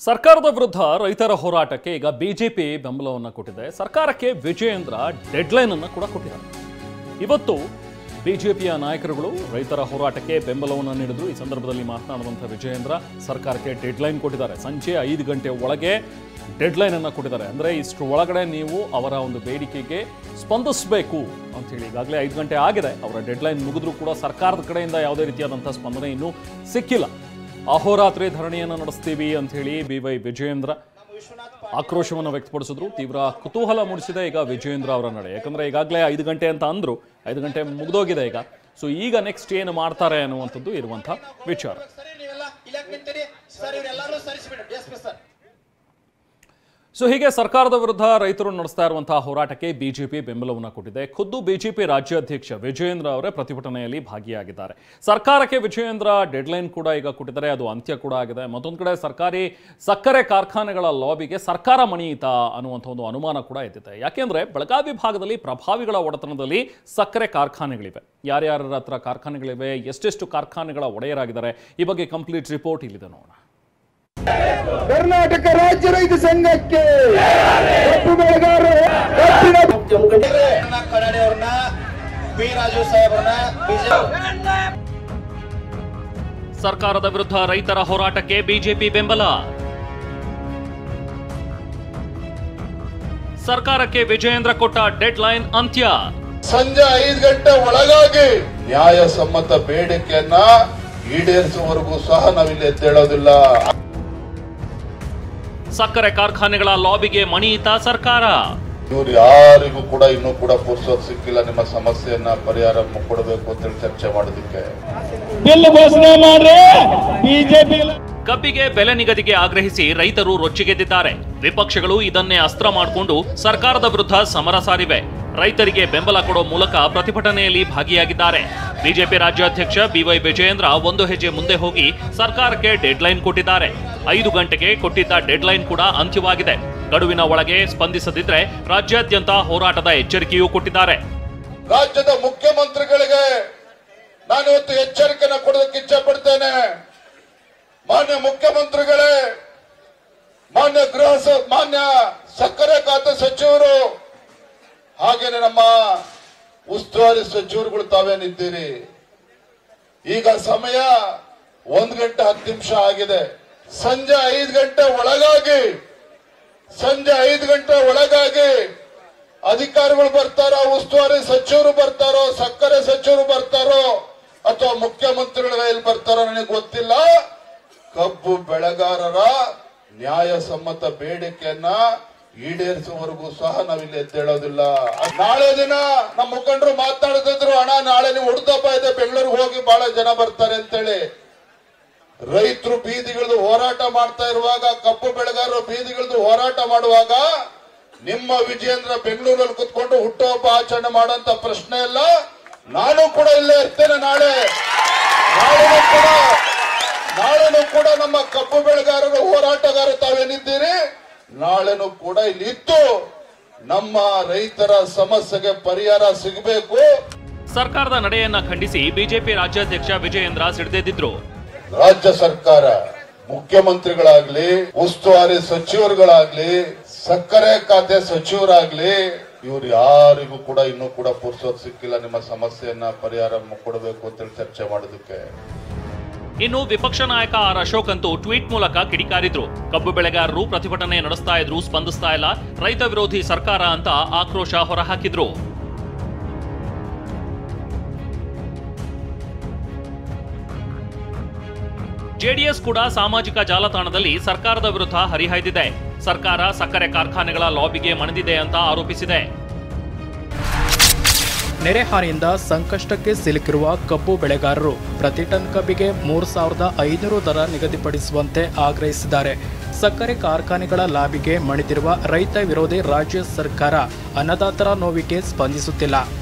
ಸರ್ಕಾರದ ವಿರುದ್ಧ ರೈತರ ಹೋರಾಟಕ್ಕೆ ಈಗ ಬಿಜೆಪಿ ಬೆಂಬಲವನ್ನು ಕೊಟ್ಟಿದೆ. ಸರ್ಕಾರಕ್ಕೆ ವಿಜಯೇಂದ್ರ ಡೆಡ್ಲೈನ್ ಅನ್ನು ಕೂಡ ಕೊಟ್ಟಿದ್ದಾರೆ. ಇವತ್ತು ಬಿಜೆಪಿಯ ನಾಯಕರುಗಳು ರೈತರ ಹೋರಾಟಕ್ಕೆ ಬೆಂಬಲವನ್ನು ನೀಡಿದ್ರು. ಈ ಸಂದರ್ಭದಲ್ಲಿ ಮಾತನಾಡುವಂಥ ವಿಜಯೇಂದ್ರ ಸರ್ಕಾರಕ್ಕೆ ಡೆಡ್ಲೈನ್ ಕೊಟ್ಟಿದ್ದಾರೆ. ಸಂಜೆ 5 ಗಂಟೆ ಒಳಗೆ ಡೆಡ್ಲೈನ್ ಅನ್ನು ಕೊಟ್ಟಿದ್ದಾರೆ. ಅಂದರೆ ಇಷ್ಟು ಒಳಗಡೆ ನೀವು ಅವರ ಒಂದು ಬೇಡಿಕೆಗೆ ಸ್ಪಂದಿಸಬೇಕು ಅಂಥೇಳಿ. ಈಗಾಗಲೇ 5 ಗಂಟೆ ಆಗಿದೆ. ಅವರ ಡೆಡ್ಲೈನ್ ಮುಗಿದ್ರೂ ಕೂಡ ಸರ್ಕಾರದ ಕಡೆಯಿಂದ ಯಾವುದೇ ರೀತಿಯಾದಂಥ ಸ್ಪಂದನೆ ಇನ್ನೂ ಸಿಕ್ಕಿಲ್ಲ. ಅಹೋರಾತ್ರಿ ಧರಣಿಯನ್ನು ನಡೆಸ್ತೀವಿ ಅಂಥೇಳಿ BY ವಿಜಯೇಂದ್ರ ಆಕ್ರೋಶವನ್ನು ವ್ಯಕ್ತಪಡಿಸಿದ್ರು. ತೀವ್ರ ಕುತೂಹಲ ಮೂಡಿಸಿದೆ ಈಗ ವಿಜಯೇಂದ್ರ ಅವರ ನಡೆ. ಯಾಕಂದರೆ ಈಗಾಗಲೇ 5 ಗಂಟೆ ಅಂತ ಅಂದರು, 5 ಗಂಟೆ ಮುಗಿದೋಗಿದೆ ಈಗ. ಸೊ ಈಗ ನೆಕ್ಸ್ಟ್ ಏನು ಮಾಡ್ತಾರೆ ಅನ್ನುವಂಥದ್ದು ಇರುವಂಥ ವಿಚಾರ. ಸೊ ಹೀಗೆ ಸರ್ಕಾರದ ವಿರುದ್ಧ ರೈತರು ನಡೆಸ್ತಾ ಇರುವಂತಹ ಹೋರಾಟಕ್ಕೆ ಬಿಜೆಪಿ ಬೆಂಬಲವನ್ನು ಕೊಟ್ಟಿದೆ. ಖುದ್ದು ಬಿಜೆಪಿ ರಾಜ್ಯಾಧ್ಯಕ್ಷ ವಿಜಯೇಂದ್ರ ಅವರೇ ಪ್ರತಿಭಟನೆಯಲ್ಲಿ ಭಾಗಿಯಾಗಿದ್ದಾರೆ. ಸರ್ಕಾರಕ್ಕೆ ವಿಜಯೇಂದ್ರ ಡೆಡ್ಲೈನ್ ಕೂಡ ಈಗ ಕೊಟ್ಟಿದ್ದಾರೆ. ಅದು ಅಂತ್ಯ ಕೂಡ ಆಗಿದೆ. ಮತ್ತೊಂದು ಕಡೆ ಸರ್ಕಾರಿ ಸಕ್ಕರೆ ಕಾರ್ಖಾನೆಗಳ ಲಾಬಿಗೆ ಸರ್ಕಾರ ಮಣಿಯಿತಾ ಅನ್ನುವಂಥ ಒಂದು ಅನುಮಾನ ಕೂಡ ಎದ್ದಿದೆ. ಯಾಕೆಂದ್ರೆ ಬೆಳಗಾವಿ ಭಾಗದಲ್ಲಿ ಪ್ರಭಾವಿಗಳ ಒಡೆತನದಲ್ಲಿ ಸಕ್ಕರೆ ಕಾರ್ಖಾನೆಗಳಿವೆ. ಯಾರ್ಯಾರ ಹತ್ರ ಕಾರ್ಖಾನೆಗಳಿವೆ, ಎಷ್ಟೆಷ್ಟು ಕಾರ್ಖಾನೆಗಳ ಒಡೆಯರಾಗಿದ್ದಾರೆ, ಈ ಬಗ್ಗೆ ಕಂಪ್ಲೀಟ್ ರಿಪೋರ್ಟ್ ಇಲ್ಲಿದೆ ನೋಡೋಣ. ಕರ್ನಾಟಕ ರಾಜ್ಯ ರೈತ ಸಂಘಕ್ಕೆ ಕಬ್ಬು ಬೆಳೆಗಾರರು ಸರ್ಕಾರದ ವಿರುದ್ಧ ರೈತರ ಹೋರಾಟಕ್ಕೆ ಬಿಜೆಪಿ ಬೆಂಬಲ. ಸರ್ಕಾರಕ್ಕೆ ವಿಜಯೇಂದ್ರ ಕೊಟ್ಟ ಡೆಡ್ಲೈನ್ ಅಂತ್ಯ. ಸಂಜೆ 5 ಗಂಟೆ ಒಳಗಾಗಿ ನ್ಯಾಯಸಮ್ಮತ ಬೇಡಿಕೆಯನ್ನ ಈಡೇರಿಸುವವರೆಗೂ ಸಹ ನಾವಿಲ್ಲಿ ಎದ್ದೇಳೋದಿಲ್ಲ. ಸಕ್ಕರೆ ಕಾರ್ಖಾನೆಗಳ ಲಾಬಿಗೆ ಮಣಿಯಿತ ಸರ್ಕಾರ. ಇವ್ರು ಯಾರಿಗೂ ಕೂಡ ಇನ್ನೂ ಕೂಡ ಪುರ್ಸೋತ್ ಸಿಕ್ಕಿಲ್ಲ ನಿಮ್ಮ ಸಮಸ್ಯೆಯನ್ನ ಪರಿಹಾರ ಕೊಡಬೇಕು ಅಂತ ಚರ್ಚೆ ಮಾಡೋದಕ್ಕೆ. ಕಬ್ಬಿಗೆ ಬೆಲೆ ನಿಗದಿಗೆ ಆಗ್ರಹಿಸಿ ರೈತರು ರೊಚ್ಚಿಗೆದ್ದಿದ್ದಾರೆ. ವಿಪಕ್ಷಗಳು ಇದನ್ನೇ ಅಸ್ತ್ರ ಮಾಡಿಕೊಂಡು ಸರ್ಕಾರದ ವಿರುದ್ಧ ಸಮರ ಸಾರಿವೆ. ರೈತರಿಗೆ ಬೆಂಬಲ ಕೊಡೋ ಮೂಲಕ ಪ್ರತಿಭಟನೆಯಲ್ಲಿ ಭಾಗಿಯಾಗಿದ್ದಾರೆ. ಬಿಜೆಪಿ ರಾಜ್ಯಾಧ್ಯಕ್ಷ BY ವಿಜಯೇಂದ್ರ ಒಂದು ಹೆಜ್ಜೆ ಮುಂದೆ ಹೋಗಿ ಸರ್ಕಾರಕ್ಕೆ ಡೆಡ್ಲೈನ್ ಕೊಟ್ಟಿದ್ದಾರೆ. 5 ಗಂಟೆಗೆ ಕೊಟ್ಟಿದ್ದ ಡೆಡ್ಲೈನ್ ಕೂಡ ಅಂತ್ಯವಾಗಿದೆ. ಗಡುವಿನ ಒಳಗೆ ಸ್ಪಂದಿಸದಿದ್ರೆ ರಾಜ್ಯಾದ್ಯಂತ ಹೋರಾಟದ ಎಚ್ಚರಿಕೆಯೂ ಕೊಟ್ಟಿದ್ದಾರೆ. ರಾಜ್ಯದ ಮುಖ್ಯಮಂತ್ರಿಗಳಿಗೆ ನಾನು ಇವತ್ತು ಎಚ್ಚರಿಕೆಯನ್ನು ಕೊಡೋದಕ್ಕೆ ಇಚ್ಛೆ ಪಡ್ತೇನೆ. ಮಾನ್ಯ ಮುಖ್ಯಮಂತ್ರಿಗಳೇ, ಮಾನ್ಯ ಸಕ್ಕರೆ ಖಾತೆ ಸಚಿವರು, ಹಾಗೇನೆ ನಮ್ಮ ಉಸ್ತುವಾರಿ ಸಚಿವರುಗಳು ತಾವೇನಿದ್ದೀರಿ, ಈಗ ಸಮಯ 1 ಗಂಟೆ 10 ನಿಮಿಷ ಆಗಿದೆ. ಸಂಜೆ 5 ಗಂಟೆ ಒಳಗಾಗಿ ಅಧಿಕಾರಿಗಳು ಬರ್ತಾರೋ, ಉಸ್ತುವಾರಿ ಸಚಿವರು ಬರ್ತಾರೋ, ಸಕ್ಕರೆ ಸಚಿವರು ಬರ್ತಾರೋ ಅಥವಾ ಮುಖ್ಯಮಂತ್ರಿಗಳು ಎಲ್ಲಿ ಬರ್ತಾರೋ ನನಗೆ ಗೊತ್ತಿಲ್ಲ. ಕಬ್ಬು ಬೆಳೆಗಾರರ ನ್ಯಾಯಸಮ್ಮತ ಬೇಡಿಕೆಯನ್ನ ಈಡೇರಿಸುವವರೆಗೂ ಸಹ ನಾವಿಲ್ಲಿ ಎದ್ದೇಳೋದಿಲ್ಲ. ನಾಳೆ ದಿನ ನಮ್ಮ ಮುಖಂಡರು ಮಾತಾಡ್ತಿದ್ರು, ಅಣ್ಣ ನಾಳೆ ನೀವು ಹುಡುದಬ್ಬ ಇದೆ, ಬೆಂಗಳೂರಿಗೆ ಹೋಗಿ ಬಹಳ ಜನ ಬರ್ತಾರೆ ಅಂತೇಳಿ. ರೈತರು ಬೀದಿಗಿಳಿದು ಹೋರಾಟ ಮಾಡ್ತಾ ಇರುವಾಗ, ಕಬ್ಬು ಬೆಳೆಗಾರರು ಬೀದಿಗಿಳಿದು ಹೋರಾಟ ಮಾಡುವಾಗ ನಿಮ್ಮ ವಿಜಯೇಂದ್ರ ಬೆಂಗಳೂರಲ್ಲಿ ಕುತ್ಕೊಂಡು ಹುಟ್ಟುಹಬ್ಬ ಆಚರಣೆ ಮಾಡುವಂತ ಪ್ರಶ್ನೆ ಇಲ್ಲ. ನಾನು ಕೂಡ ಇಲ್ಲೇ ಇರ್ತೇನೆ. ನಾಳೆನೂ ಕೂಡ ನಮ್ಮ ಕಬ್ಬು ಬೆಳೆಗಾರರು ಹೋರಾಟಗಾರರು ತಾವೇನಿದ್ದೀರಿ, ನಾಳೆನೂ ಕೂಡ ಇಲ್ಲಿ ಇದ್ದು ನಮ್ಮ ರೈತರ ಸಮಸ್ಯೆಗೆ ಪರಿಹಾರ ಸಿಗಬೇಕು. ಸರ್ಕಾರದ ನಡೆಯನ್ನ ಖಂಡಿಸಿ ಬಿಜೆಪಿ ರಾಜ್ಯಾಧ್ಯಕ್ಷ ವಿಜಯೇಂದ್ರ ಸಿಡಿದೆದ್ದಿದ್ರು. ರಾಜ್ಯ ಸರ್ಕಾರ, ಮುಖ್ಯಮಂತ್ರಿಗಳಾಗ್ಲಿ, ಉಸ್ತುವಾರಿ ಸಚಿವರುಗಳಾಗ್ಲಿ, ಸಕ್ಕರೆ ಖಾತೆ ಸಚಿವರಾಗ್ಲಿ, ಇವ್ರು ಯಾರಿಗೂ ಕೂಡ ಇನ್ನೂ ಕೂಡ ಪುರ್ಸೋತ್ ಸಿಕ್ಕಿಲ್ಲ ನಿಮ್ಮ ಸಮಸ್ಯೆಯನ್ನ ಪರಿಹಾರ ಕೊಡಬೇಕು ಅಂತ ಚರ್ಚೆ ಮಾಡೋದಕ್ಕೆ. ಇನ್ನು ವಿಪಕ್ಷ ನಾಯಕ ಆರ್ ಅಶೋಕ್ ಅಂತೂ ಟ್ವೀಟ್ ಮೂಲಕ ಕಿಡಿಕಾರಿದ್ರು. ಕಬ್ಬು ಬೆಳೆಗಾರರು ಪ್ರತಿಭಟನೆ ನಡೆಸ್ತಾ ಇದ್ರು, ಸ್ಪಂದಿಸ್ತಾ ಇಲ್ಲ, ರೈತ ವಿರೋಧಿ ಸರ್ಕಾರ ಅಂತ ಆಕ್ರೋಶ ಹೊರಹಾಕಿದ್ರು. ಜೆಡಿಎಸ್ ಕೂಡ ಸಾಮಾಜಿಕ ಜಾಲತಾಣದಲ್ಲಿ ಸರ್ಕಾರದ ವಿರುದ್ಧ ಹರಿಹಾಯ್ದಿದೆ. ಸರ್ಕಾರ ಸಕ್ಕರೆ ಕಾರ್ಖಾನೆಗಳ ಲಾಬಿಗೆ ಮಣಿದಿದೆ ಅಂತ ಆರೋಪಿಸಿದೆ. ನೆರೆಹಾನಿಯಿಂದ ಸಂಕಷ್ಟಕ್ಕೆ ಸಿಲುಕಿರುವ ಕಬ್ಬು ಬೆಳೆಗಾರರು ಪ್ರತಿ ಟನ್ ಕಬ್ಬಿಗೆ 3,500 ದರ ನಿಗದಿಪಡಿಸುವಂತೆ ಆಗ್ರಹಿಸಿದ್ದಾರೆ. ಸಕ್ಕರೆ ಕಾರ್ಖಾನೆಗಳ ಲಾಬಿಗೆ ಮಣಿದಿರುವ ರೈತ ವಿರೋಧಿ ರಾಜ್ಯ ಸರ್ಕಾರ ಅನ್ನದಾತರ ನೋವಿಗೆ ಸ್ಪಂದಿಸುತ್ತಿಲ್ಲ.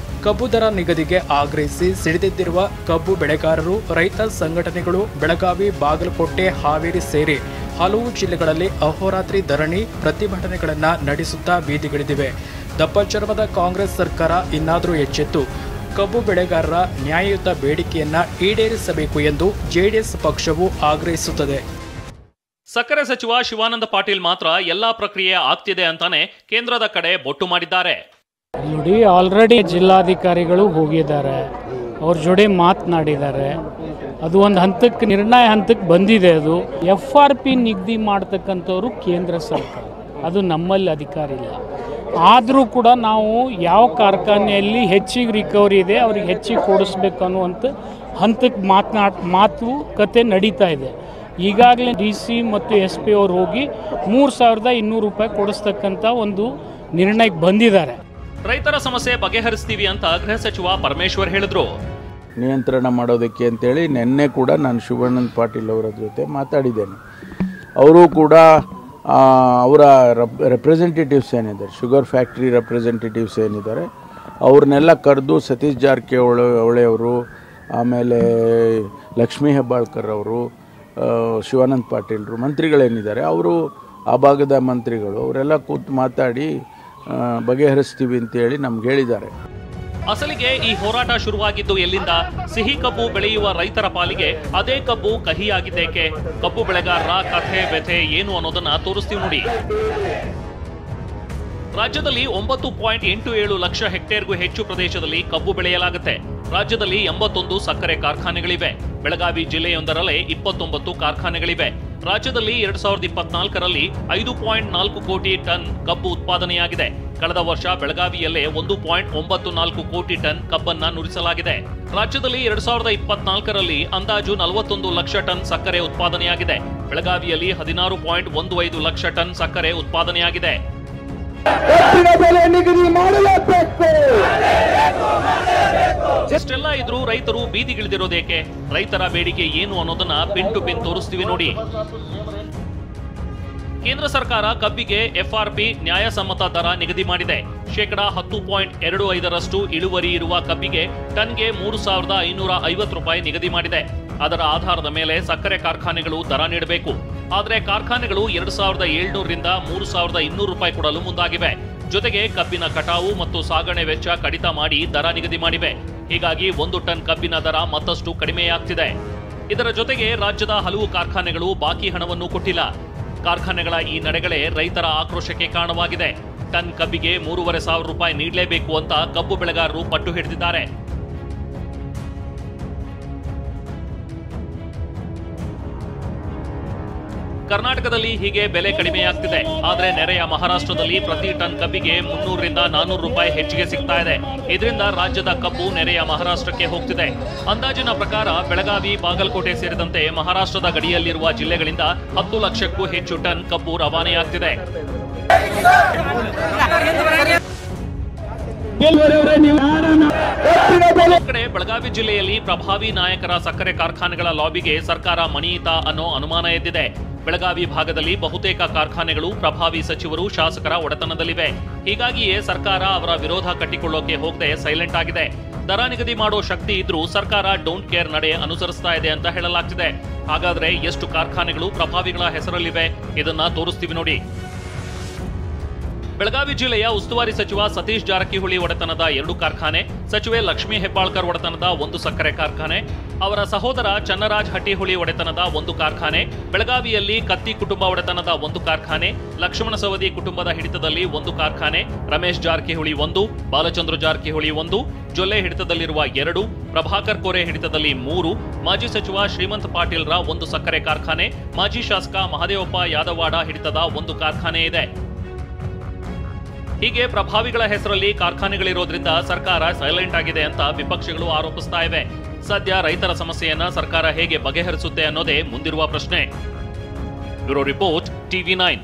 ಕಬ್ಬು ದರ ನಿಗದಿಗೆ ಆಗ್ರಹಿಸಿ ಸಿಡಿದೆದ್ದಿರುವ ಕಬ್ಬು ಬೆಳೆಗಾರರು, ರೈತ ಸಂಘಟನೆಗಳು ಬೆಳಗಾವಿ, ಬಾಗಲಕೋಟೆ, ಹಾವೇರಿ ಸೇರಿ ಹಲವು ಜಿಲ್ಲೆಗಳಲ್ಲಿ ಅಹೋರಾತ್ರಿ ಧರಣಿ ಪ್ರತಿಭಟನೆಗಳನ್ನು ನಡೆಸುತ್ತಾ ಬೀದಿಗಿಳಿದಿವೆ. ದಪ್ಪ ಚರ್ಮದ ಕಾಂಗ್ರೆಸ್ ಸರ್ಕಾರ ಇನ್ನಾದರೂ ಎಚ್ಚೆತ್ತು ಕಬ್ಬು ಬೆಳೆಗಾರರ ನ್ಯಾಯಯುತ ಬೇಡಿಕೆಯನ್ನ ಈಡೇರಿಸಬೇಕು ಎಂದು ಜೆಡಿಎಸ್ ಪಕ್ಷವು ಆಗ್ರಹಿಸುತ್ತದೆ. ಸಕ್ಕರೆ ಸಚಿವ ಶಿವಾನಂದ ಪಾಟೀಲ್ ಮಾತ್ರ ಎಲ್ಲಾ ಪ್ರಕ್ರಿಯೆ ಆಗ್ತಿದೆ ಅಂತಾನೆ ಕೇಂದ್ರದ ಕಡೆ ಬೊಟ್ಟು ಮಾಡಿದ್ದಾರೆ. ನೋಡಿ, ಆಲ್ರೆಡಿ ಜಿಲ್ಲಾಧಿಕಾರಿಗಳು ಹೋಗಿದ್ದಾರೆ, ಅವ್ರ ಜೊತೆ ಮಾತನಾಡಿದ್ದಾರೆ. ಅದು ಒಂದು ಹಂತಕ್ಕೆ ನಿರ್ಣಯ ಹಂತಕ್ಕೆ ಬಂದಿದೆ. ಅದು FRP ನಿಗದಿ ಮಾಡ್ತಕ್ಕಂಥವ್ರು ಕೇಂದ್ರ ಸರ್ಕಾರ, ಅದು ನಮ್ಮಲ್ಲಿ ಅಧಿಕಾರ ಇಲ್ಲ. ಆದರೂ ಕೂಡ ನಾವು ಯಾವ ಕಾರ್ಖಾನೆಯಲ್ಲಿ ಹೆಚ್ಚಿಗೆ ರಿಕವರಿ ಇದೆ ಅವ್ರಿಗೆ ಹೆಚ್ಚಿಗೆ ಕೊಡಿಸ್ಬೇಕು ಅನ್ನುವಂಥ ಹಂತಕ್ಕೆ ಮಾತುಕತೆ ನಡೀತಾ ಇದೆ. ಈಗಾಗಲೇ DC ಮತ್ತು SP ಅವರು ಹೋಗಿ 3,200 ರೂಪಾಯಿ ಕೊಡಿಸ್ತಕ್ಕಂಥ ಒಂದು ನಿರ್ಣಯಕ್ಕೆ ಬಂದಿದ್ದಾರೆ. ರೈತರ ಸಮಸ್ಯೆ ಬಗೆಹರಿಸ್ತೀವಿ ಅಂತ ಗೃಹ ಸಚಿವ ಪರಮೇಶ್ವರ್ ಹೇಳಿದ್ರು. ನಿಯಂತ್ರಣ ಮಾಡೋದಕ್ಕೆ ಅಂತೇಳಿ ನಿನ್ನೆ ಕೂಡ ನಾನು ಶಿವಾನಂದ ಪಾಟೀಲ್ ಅವರ ಜೊತೆ ಮಾತಾಡಿದ್ದೇನೆ. ಅವರು ಕೂಡ ಅವರ ರೆಪ್ರೆಸೆಂಟೇಟಿವ್ಸ್ ಏನಿದ್ದಾರೆ, ಶುಗರ್ ಫ್ಯಾಕ್ಟ್ರಿ ರೆಪ್ರೆಸೆಂಟೇಟಿವ್ಸ್ ಏನಿದ್ದಾರೆ, ಅವ್ರನ್ನೆಲ್ಲ ಕರೆದು ಸತೀಶ್ ಜಾರಕಿಹೊಳಿ ಅವರು, ಆಮೇಲೆ ಲಕ್ಷ್ಮೀ ಹೆಬ್ಬಾಳ್ಕರ್ ಅವರು, ಶಿವಾನಂದ ಪಾಟೀಲ್ರು, ಮಂತ್ರಿಗಳೇನಿದ್ದಾರೆ ಅವರು, ಆ ಭಾಗದ ಮಂತ್ರಿಗಳು ಅವರೆಲ್ಲ ಕೂತು ಮಾತಾಡಿ ಬಗೆಹರಿಸ್ತೀವಿ ಅಂತೇಳಿ ನಮ್ಗೆ ಹೇಳಿದ್ದಾರೆ. ಅಸಲಿಗೆ ಈ ಹೋರಾಟ ಶುರುವಾಗಿದ್ದು ಎಲ್ಲಿಂದ? ಸಿಹಿ ಕಬ್ಬು ಬೆಳೆಯುವ ರೈತರ ಪಾಲಿಗೆ ಅದೇ ಕಬ್ಬು ಕಹಿಯಾಗಿದ್ದೇಕೆ? ಕಬ್ಬು ಬೆಳೆಗಾರರ ಕಥೆ ವ್ಯಥೆ ಏನು ಅನ್ನೋದನ್ನ ತೋರಿಸ್ತೀವಿ ನೋಡಿ. ರಾಜ್ಯದಲ್ಲಿ 9.87 ಲಕ್ಷ ಹೆಕ್ಟೇರ್ಗೂ ಹೆಚ್ಚು ಪ್ರದೇಶದಲ್ಲಿ ಕಬ್ಬು ಬೆಳೆಯಲಾಗುತ್ತೆ. ರಾಜ್ಯದಲ್ಲಿ 81 ಸಕ್ಕರೆ ಕಾರ್ಖಾನೆಗಳಿವೆ. ಬೆಳಗಾವಿ ಜಿಲ್ಲೆಯೊಂದರಲ್ಲೇ 29 ಕಾರ್ಖಾನೆಗಳಿವೆ. ರಾಜ್ಯದಲ್ಲಿ 2024ರಲ್ಲಿ 5.4 ಕೋಟಿ ಟನ್ ಕಬ್ಬು ಉತ್ಪಾದನೆಯಾಗಿದೆ. ಕಳೆದ ವರ್ಷ ಬೆಳಗಾವಿಯಲ್ಲೇ 1.94 ಕೋಟಿ ಟನ್ ಕಬ್ಬನ್ನ ನುರಿಸಲಾಗಿದೆ. ರಾಜ್ಯದಲ್ಲಿ 2024ರಲ್ಲಿ ಅಂದಾಜು 41 ಲಕ್ಷ ಟನ್ ಸಕ್ಕರೆ ಉತ್ಪಾದನೆಯಾಗಿದೆ. ಬೆಳಗಾವಿಯಲ್ಲಿ 16.15 ಲಕ್ಷ ಟನ್ ಸಕ್ಕರೆ ಉತ್ಪಾದನೆಯಾಗಿದೆ. ಇಷ್ಟೆಲ್ಲ ಇದ್ರೂ ರೈತರು ಬೀದಿಗಿಳಿದಿರೋದೇಕೆ? ರೈತರ ಬೇಡಿಕೆ ಏನು ಅನ್ನೋದನ್ನ ಪಿನ್ ಟು ಪಿನ್ ತೋರಿಸ್ತೀವಿ ನೋಡಿ. ಕೇಂದ್ರ ಸರ್ಕಾರ ಕಬ್ಬಿಗೆ FRP ನ್ಯಾಯಸಮ್ಮತ ದರ ನಿಗದಿ ಮಾಡಿದೆ. 10.25% ಇಳುವರಿ ಇರುವ ಕಬ್ಬಿಗೆ ಟನ್ಗೆ 3,550 ರೂಪಾಯಿ ನಿಗದಿ ಮಾಡಿದೆ. ಅದರ ಆಧಾರದ ಮೇಲೆ ಸಕ್ಕರೆ ಕಾರ್ಖಾನೆಗಳು ದರ ನೀಡಬೇಕು. ಆದರೆ ಕಾರ್ಖಾನೆಗಳು 2,700ರಿಂದ 3,200 ರೂಪಾಯಿ ಕೊಡಲು ಮುಂದಾಗಿವೆ. ಜೊತೆಗೆ ಕಬ್ಬಿನ ಕಟಾವು ಮತ್ತು ಸಾಗಣೆ ವೆಚ್ಚ ಕಡಿತ ಮಾಡಿ ದರ ನಿಗದಿ ಮಾಡಿವೆ. ಹೀಗಾಗಿ 1 ಟನ್ ಕಬ್ಬಿನ ದರ ಮತ್ತಷ್ಟು ಕಡಿಮೆಯಾಗ್ತಿದೆ. ಇದರ ಜೊತೆಗೆ ರಾಜ್ಯದ ಹಲವು ಕಾರ್ಖಾನೆಗಳು ಬಾಕಿ ಹಣವನ್ನು ಕೊಟ್ಟಿಲ್ಲ. ಕಾರ್ಖಾನೆಗಳ ಈ ನಡೆಗಳೇ ರೈತರ ಆಕ್ರೋಶಕ್ಕೆ ಕಾರಣವಾಗಿದೆ. ಟನ್ ಕಬ್ಬಿಗೆ 3,500 ರೂಪಾಯಿ ನೀಡಲೇಬೇಕು ಅಂತ ಕಬ್ಬು ಬೆಳೆಗಾರರು ಪಟ್ಟು ಹಿಡಿದಿದ್ದಾರೆ. ಕರ್ನಾಟಕದಲ್ಲಿ ಹೀಗೆ ಬೆಲೆ ಕಡಿಮೆಯಾಗ್ತಿದೆ. ಆದರೆ ನೆರೆಯ ಮಹಾರಾಷ್ಟ್ರದಲ್ಲಿ ಪ್ರತಿ ಟನ್ ಕಬ್ಬಿಗೆ 300ರಿಂದ 400 ರೂಪಾಯಿ ಹೆಚ್ಚಿಗೆ ಸಿಗ್ತಾ ಇದೆ. ಇದರಿಂದ ರಾಜ್ಯದ ಕಬ್ಬು ನೆರೆಯ ಮಹಾರಾಷ್ಟ್ರಕ್ಕೆ ಹೋಗ್ತಿದೆ. ಅಂದಾಜಿನ ಪ್ರಕಾರ ಬೆಳಗಾವಿ, ಬಾಗಲಕೋಟೆ ಸೇರಿದಂತೆ ಮಹಾರಾಷ್ಟ್ರದ ಗಡಿಯಲ್ಲಿರುವ ಜಿಲ್ಲೆಗಳಿಂದ 10 ಲಕ್ಷಕ್ಕೂ ಹೆಚ್ಚು ಟನ್ ಕಬ್ಬು ರವಾನೆಯಾಗ್ತಿದೆ. ಕಡೆ ಬೆಳಗಾವಿ ಜಿಲ್ಲೆಯಲ್ಲಿ ಪ್ರಭಾವಿ ನಾಯಕರ ಸಕ್ಕರೆ ಕಾರ್ಖಾನೆಗಳ ಲಾಬಿಗೆ ಸರ್ಕಾರ ಮಣಿಯಿತಾ ಅನ್ನೋ ಅನುಮಾನ ಎದ್ದಿದೆ. ಬೆಳಗಾವಿ ಭಾಗದಲ್ಲಿ ಬಹುತೇಕ ಕಾರ್ಖಾನೆಗಳು ಪ್ರಭಾವಿ ಸಚಿವರು, ಶಾಸಕರ ಒಡೆತನದಲ್ಲಿವೆ. ಹೀಗಾಗಿಯೇ ಸರ್ಕಾರ ಅವರ ವಿರೋಧ ಕಟ್ಟಿಕೊಳ್ಳೋಕೆ ಹೋಗದೆ ಸೈಲೆಂಟ್ ಆಗಿದೆ. ದರ ನಿಗದಿ ಮಾಡೋ ಶಕ್ತಿ ಇದ್ರೂ ಸರ್ಕಾರ ಡೋಂಟ್ ಕೇರ್ ನಡೆ ಅನುಸರಿಸ್ತಾ ಇದೆ ಅಂತ ಹೇಳಲಾಗ್ತಿದೆ. ಹಾಗಾದ್ರೆ ಎಷ್ಟು ಕಾರ್ಖಾನೆಗಳು ಪ್ರಭಾವಿಗಳ ಹೆಸರಲ್ಲಿವೆ? ಇದನ್ನ ತೋರಿಸ್ತೀವಿ ನೋಡಿ. ಬೆಳಗಾವಿ ಜಿಲ್ಲೆಯ ಉಸ್ತುವಾರಿ ಸಚಿವ ಸತೀಶ್ ಜಾರಕಿಹೊಳಿ ಒಡೆತನದ 2 ಕಾರ್ಖಾನೆ, ಸಚಿವೆ ಲಕ್ಷ್ಮೀ ಹೆಬ್ಬಾಳ್ಕರ್ ಒಡೆತನದ 1 ಸಕ್ಕರೆ ಕಾರ್ಖಾನೆ, ಅವರ ಸಹೋದರ ಚನ್ನರಾಜ್ ಹಟ್ಟಿಹೊಳಿ ಒಡೆತನದ 1 ಕಾರ್ಖಾನೆ, ಬೆಳಗಾವಿಯಲ್ಲಿ ಕತ್ತಿ ಕುಟುಂಬ ಒಡೆತನದ 1 ಕಾರ್ಖಾನೆ, ಲಕ್ಷ್ಮಣ ಸವದಿ ಕುಟುಂಬದ ಹಿಡಿತದಲ್ಲಿ 1 ಕಾರ್ಖಾನೆ, ರಮೇಶ್ ಜಾರಕಿಹೊಳಿ 1, ಬಾಲಚಂದ್ರ ಜಾರಕಿಹೊಳಿ 1, ಜೊಲ್ಲೆ ಹಿಡಿತದಲ್ಲಿರುವ 2, ಪ್ರಭಾಕರ್ ಕೋರೆ ಹಿಡಿತದಲ್ಲಿ 3, ಮಾಜಿ ಸಚಿವ ಶ್ರೀಮಂತ್ ಪಾಟೀಲ್ರ 1 ಸಕ್ಕರೆ ಕಾರ್ಖಾನೆ, ಮಾಜಿ ಶಾಸಕ ಮಹದೇವಪ್ಪ ಯಾದವಾಡ ಹಿಡಿತದ 1 ಕಾರ್ಖಾನೆ ಇದೆ. ಹೀಗೆ ಪ್ರಭಾವಿಗಳ ಹೆಸರಲ್ಲಿ ಕಾರ್ಖಾನೆಗಳಿರೋದ್ರಿಂದ ಸರ್ಕಾರ ಸೈಲೆಂಟ್ ಆಗಿದೆ ಅಂತ ವಿಪಕ್ಷಗಳು ಆರೋಪಿಸ್ತಾ ಇವೆ. ಸದ್ಯ ರೈತರ ಸಮಸ್ಯೆಯನ್ನ ಸರ್ಕಾರ ಹೇಗೆ ಬಗೆಹರಿಸುತ್ತೆ ಅನ್ನೋದೇ ಮುಂದಿರುವ ಪ್ರಶ್ನೆ. Bureau report, TV9.